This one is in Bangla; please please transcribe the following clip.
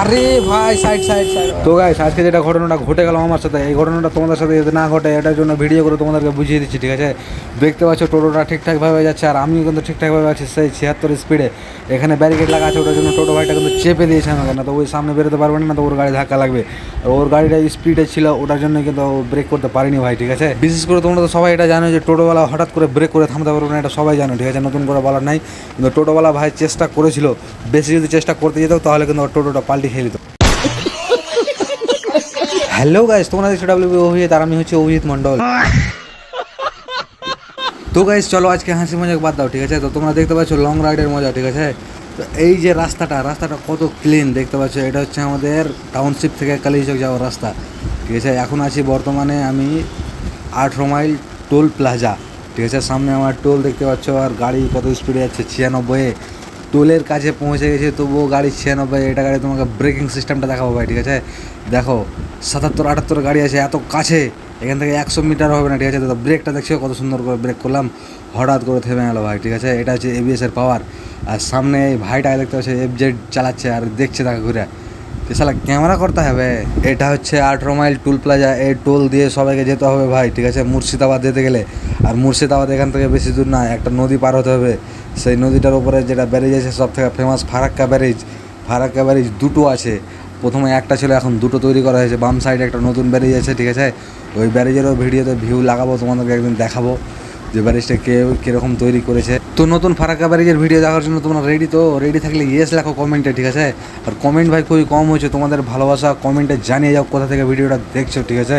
আরে ভাই সাইড সাইড সাইড। তো গাইস আজকে যেটা ঘটনাটা ঘটে গেল আমার সাথে, এই ঘটনাটা তোমাদের সাথে যদি না ঘটে এটার জন্য ভিডিও করে তোমাদেরকে বুঝিয়ে দিচ্ছি, ঠিক আছে? দেখতে পাচ্ছ টোটোটা ঠিকঠাকভাবে যাচ্ছে আর আমিও কিন্তু ঠিকঠাকভাবে আছি সেই 76 স্পিডে। এখানে ব্যারিকেড লাগা আছে, ওটার জন্য টোটো ভাইটা কিন্তু চেপে দিয়েছে আমাকে, না তো ওই সামনে বেরোতে পারবে না, তো ওর গাড়ি ধাক্কা লাগবে। আর ওর গাড়িটা স্পিডে ছিল, ওটার জন্য কিন্তু ব্রেক করতে পারিনি ভাই, ঠিক আছে? বিশেষ করে তোমরা তো সবাই এটা জানো যে টোটোওয়ালা হঠাৎ করে ব্রেক করে থামতে পারবে না, এটা সবাই জানো, ঠিক আছে? নতুন করে বলার নাই। কিন্তু টোটোওয়ালা ভাই চেষ্টা করেছিল, বেশি যদি চেষ্টা করতে যেত তাহলে কিন্তু ওর টোটোটা পাল্টি খেয়ে দিত। হ্যালো গাইস, তোমরা দেখছো ডাব্লিউবি অভিজিৎ আর আমি হচ্ছে অভিজিৎ মণ্ডল। তো গাইস চলো আজকে হাসি মজাক বাদ দাও, ঠিক আছে? তো তোমরা দেখতে পাচ্ছ লং রাইডের মজা, ঠিক আছে? তো এই যে রাস্তাটা কত ক্লিন দেখতে পাচ্ছ, এটা হচ্ছে আমাদের টাউনশিপ থেকে কালীচক যাওয়ার রাস্তা, ঠিক আছে? এখন আছি বর্তমানে আমি 18 মাইল টোল প্লাজা, ঠিক আছে? সামনে আমার টোল দেখতে পাচ্ছ, আর গাড়ি কত স্পিডে যাচ্ছে 96। টোলের কাছে পৌঁছে গেছে তবুও গাড়ি 96। এটা গাড়ি তোমাকে ব্রেকিং সিস্টেমটা দেখাবো ভাই, ঠিক আছে? দেখো 77-78 গাড়ি আছে এত কাছে, এখান থেকে 100 মিটার হবে না, ঠিক আছে? তো ব্রেকটা দেখছো কত সুন্দর করে ব্রেক করলাম, হঠাৎ করে থেমে গেলো ভাই, ঠিক আছে? এটা হচ্ছে এবিএসের পাওয়ার। আর সামনে এই ভাইটাকে দেখতে পাচ্ছে এফজেড চালাচ্ছে আর দেখছে তাকে ঘুরে, শালা ক্যামেরা করতে হবে। এটা হচ্ছে 18 মাইল টোল প্লাজা, এই টোল দিয়ে সবাইকে যেতে হবে ভাই, ঠিক আছে? মুর্শিদাবাদ যেতে গেলে। আর মুর্শিদাবাদ এখান থেকে বেশি দূর না, একটা নদী পার হতে হবে। সেই নদীটার উপরে যেটা ব্যারেজ আছে সব থেকে famous Farakka barrage. Farakka barrage দুটো আছে, প্রথমে একটা ছিল, এখন দুটো তৈরি করা হয়েছে। বাম সাইডে একটা নতুন ব্যারেজ আছে, ঠিক আছে? ওই ব্যারেজেরও ভিডিওতে ভিউ লাগাবো, তোমাদেরকে একদিন দেখাবো যে ব্যারেজটা কীরকম তৈরি করেছে। তো নতুন ফারাক্কা ব্যারেজের ভিডিও দেখার জন্য তোমরা রেডি? তো রেডি থাকলে ইয়েস লেখো কমেন্টে, ঠিক আছে? আর কমেন্ট ভাই খুবই কম হয়েছে, তোমাদের ভালোবাসা কমেন্টে জানিয়ে যাও কোথা থেকে ভিডিওটা দেখছো, ঠিক আছে?